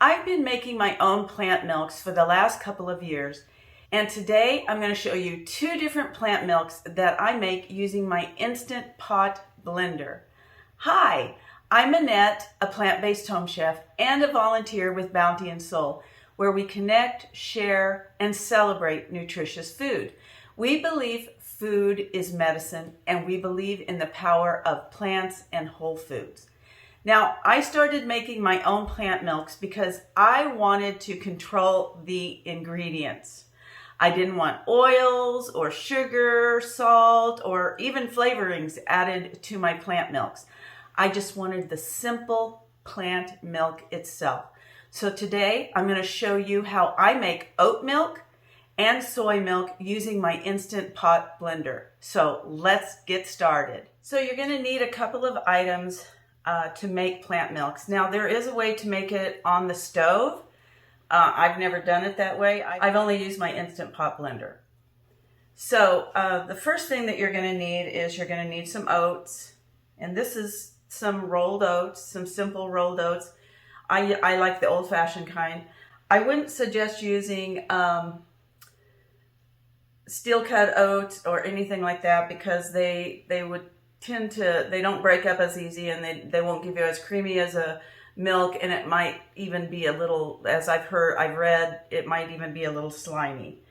I've been making my own plant milks for the last couple of years, and today I'm going to show you two different plant milks that I make using my InstantPot blender. Hi, I'm Annette, a plant-based home chef and a volunteer with Bounty and Soul, where we connect, share, and celebrate nutritious food. We believe food is medicine, and we believe in the power of plants and whole foods. Now, I started making my own plant milks because I wanted to control the ingredients. I didn't want oils or sugar, salt, or even flavorings added to my plant milks. I just wanted the simple plant milk itself. So today, I'm going to show you how I make oat milk and soy milk using my InstantPot blender. So let's get started. So you're going to need a couple of items to make plant milks. Now, there is a way to make it on the stove. I've never done it that way. I've only used my InstantPot blender. So the first thing that you're going to need is you're going to need some oats. And this is some rolled oats, some simple rolled oats. I like the old-fashioned kind. I wouldn't suggest using steel-cut oats or anything like that because they would tend to, they don't break up as easy, and they won't give you as creamy as a milk, and it might even be a little, as I've read, it might even be a little slimy.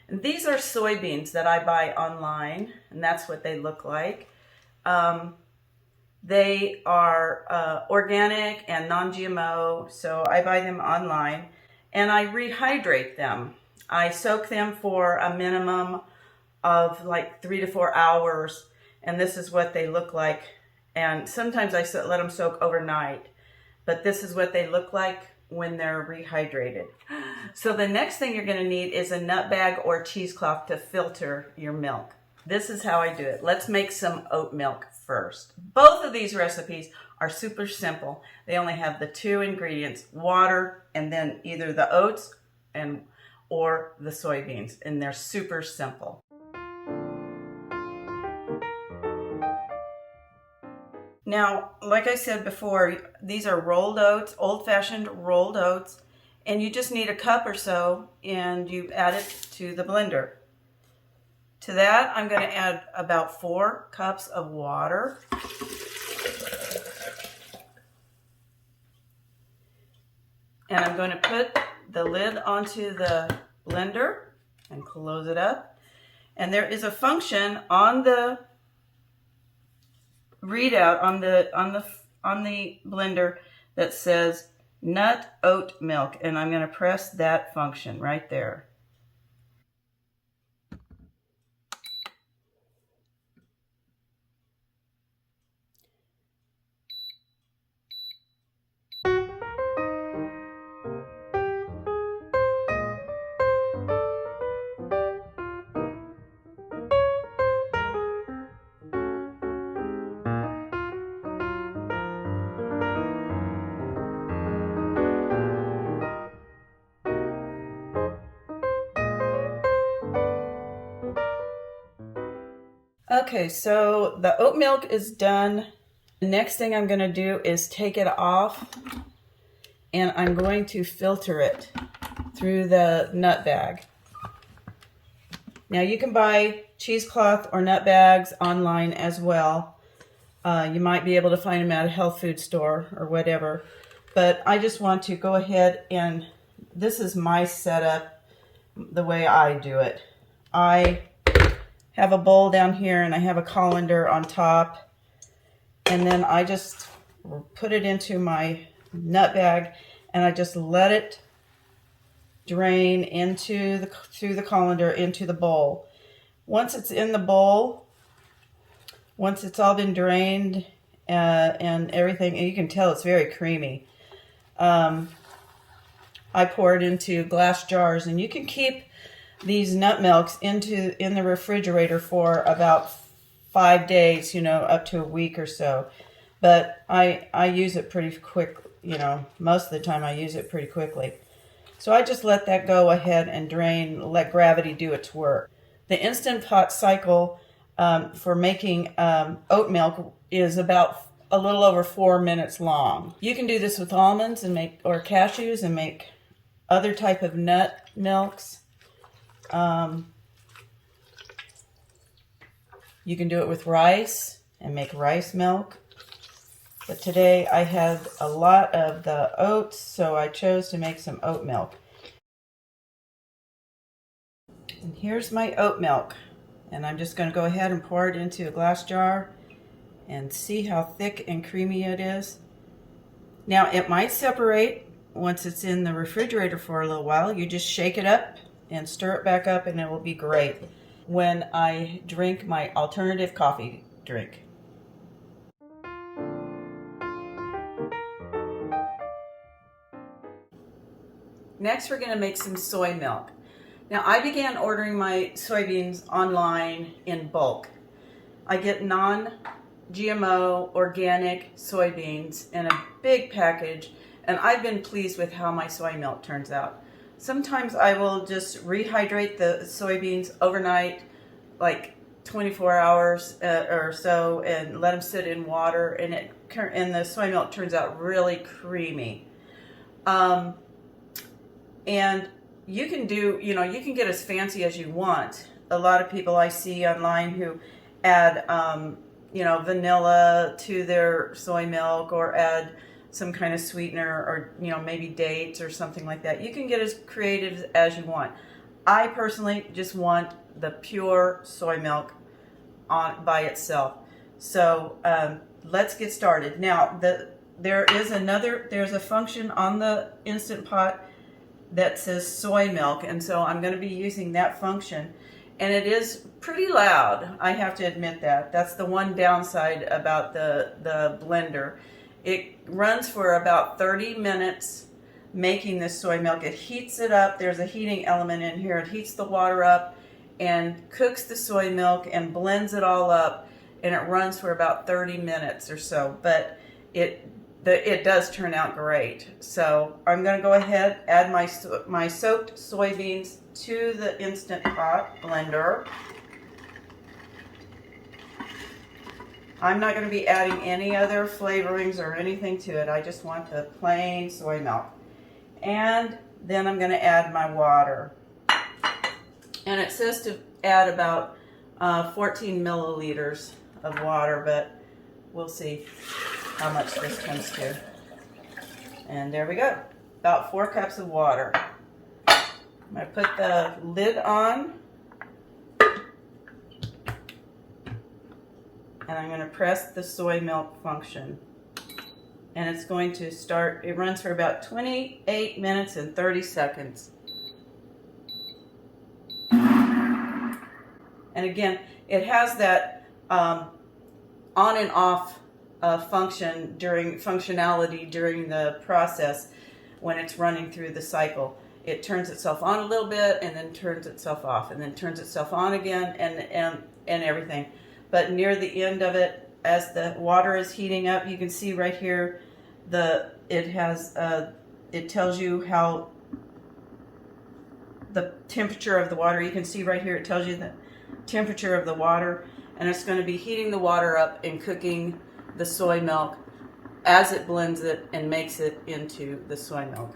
And these are soybeans that I buy online, and that's what they look like. They are organic and non-GMO, so I buy them online, and I rehydrate them. I soak them for a minimum of like 3 to 4 hours, and this is what they look like. And sometimes I let them soak overnight, but this is what they look like when they're rehydrated. So the next thing you're going to need is a nut bag or cheesecloth to filter your milk. This is how I do it. Let's make some oat milk first. Both of these recipes are super simple. They only have the two ingredients, water and then either the oats or the soybeans, and they're super simple. Now, like I said before, these are rolled oats, old-fashioned rolled oats, and you just need a cup or so, and you add it to the blender. To that, I'm going to add about 4 cups of water. And I'm going to put the lid onto the blender and close it up. And there is a function on the readout on the blender that says nut oat milk, and I'm going to press that function right there. Okay, so the oat milk is done. The next thing I'm going to do is take it off, and I'm going to filter it through the nut bag. Now you can buy cheesecloth or nut bags online as well. You might be able to find them at a health food store or whatever. But I just want to go ahead, and this is my setup, the way I do it. I have a bowl down here, and I have a colander on top, and then I just put it into my nut bag, and I just let it drain through the colander into the bowl. Once it's in the bowl, once it's all been drained and everything, and you can tell it's very creamy, I pour it into glass jars, and you can keep these nut milks in the refrigerator for about 5 days, up to a week or so. But I use it pretty quick, most of the time I use it pretty quickly. So I just let that go ahead and drain, let gravity do its work. The Instant Pot cycle for making oat milk is about a little over 4 minutes long. You can do this with almonds and or cashews and make other type of nut milks. You can do it with rice and make rice milk. But today I had a lot of the oats, so I chose to make some oat milk. And here's my oat milk. And I'm just going to go ahead and pour it into a glass jar and see how thick and creamy it is. Now it might separate once it's in the refrigerator for a little while. You just shake it up and stir it back up and it will be great when I drink my alternative coffee drink. Next we're going to make some soy milk. Now I began ordering my soybeans online in bulk. I get non-GMO organic soybeans in a big package, and I've been pleased with how my soy milk turns out. Sometimes I will just rehydrate the soybeans overnight, like 24 hours or so, and let them sit in water, and the soy milk turns out really creamy. And you can do, you can get as fancy as you want. A lot of people I see online who add, vanilla to their soy milk, or add some kind of sweetener, or, maybe dates or something like that. You can get as creative as you want. I personally just want the pure soy milk by itself. So let's get started. Now, there's a function on the Instant Pot that says soy milk, and so I'm going to be using that function, and it is pretty loud. I have to admit that. That's the one downside about the blender. It runs for about 30 minutes making this soy milk. It heats it up. There's a heating element in here. It heats the water up and cooks the soy milk and blends it all up, and it runs for about 30 minutes or so, but it does turn out great. So I'm going to go ahead, add my soaked soybeans to the Instant Pot blender. I'm not going to be adding any other flavorings or anything to it. I just want the plain soy milk. And then I'm going to add my water. And it says to add about 14 milliliters of water, but we'll see how much this comes to. And there we go, about 4 cups of water. I'm going to put the lid on, and I'm going to press the soy milk function, and it's going to start. It runs for about 28 minutes and 30 seconds. And again, it has that on and off functionality during the process. When it's running through the cycle, it turns itself on a little bit and then turns itself off, and then turns itself on again, and everything. But near the end of it, as the water is heating up, you can see right here it tells you how the temperature of the water. You can see right here it tells you the temperature of the water, and it's going to be heating the water up and cooking the soy milk as it blends it and makes it into the soy milk.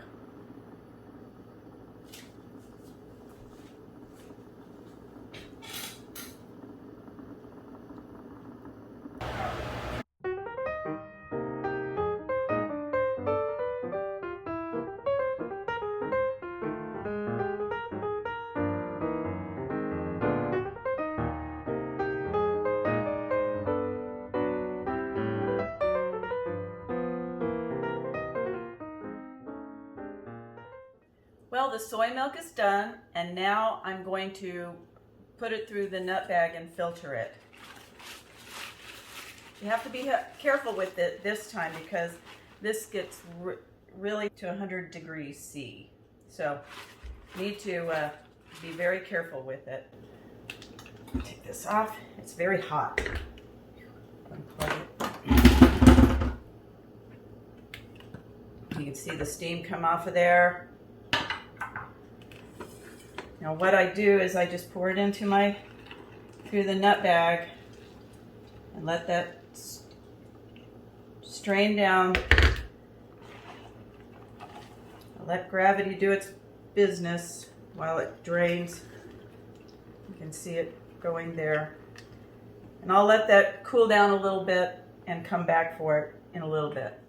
Well, the soy milk is done, and now I'm going to put it through the nut bag and filter it. You have to be careful with it this time, because this gets really to 100 degrees C. So need to be very careful with it. Take this off. It's very hot. Unplug it. You can see the steam come off of there. Now what I do is I just pour it through the nut bag and let that strain down. I'll let gravity do its business while it drains. You can see it going there. And I'll let that cool down a little bit and come back for it in a little bit.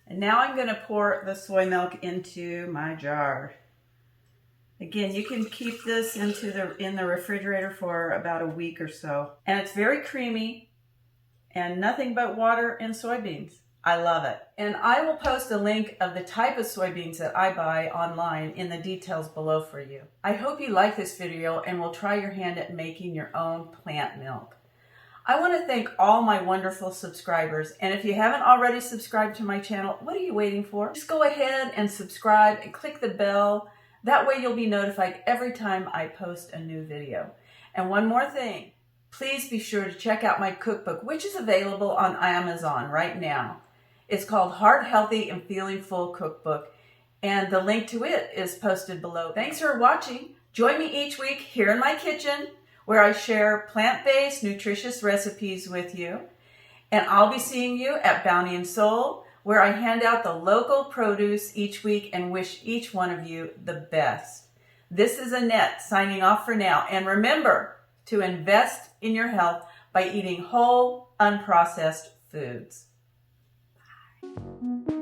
And now I'm going to pour the soy milk into my jar. Again, you can keep this in the refrigerator for about a week or so. And it's very creamy and nothing but water and soybeans. I love it. And I will post a link of the type of soybeans that I buy online in the details below for you. I hope you like this video and will try your hand at making your own plant milk. I want to thank all my wonderful subscribers, and if you haven't already subscribed to my channel, what are you waiting for? Just go ahead and subscribe and click the bell. That way you'll be notified every time I post a new video. And one more thing, please be sure to check out my cookbook, which is available on Amazon right now. It's called Heart Healthy and Feeling Full Cookbook, and the link to it is posted below. Thanks for watching. Join me each week here in my kitchen, where I share plant-based, nutritious recipes with you. And I'll be seeing you at Bounty and Soul, where I hand out the local produce each week and wish each one of you the best. This is Annette signing off for now. And remember to invest in your health by eating whole, unprocessed foods. Bye.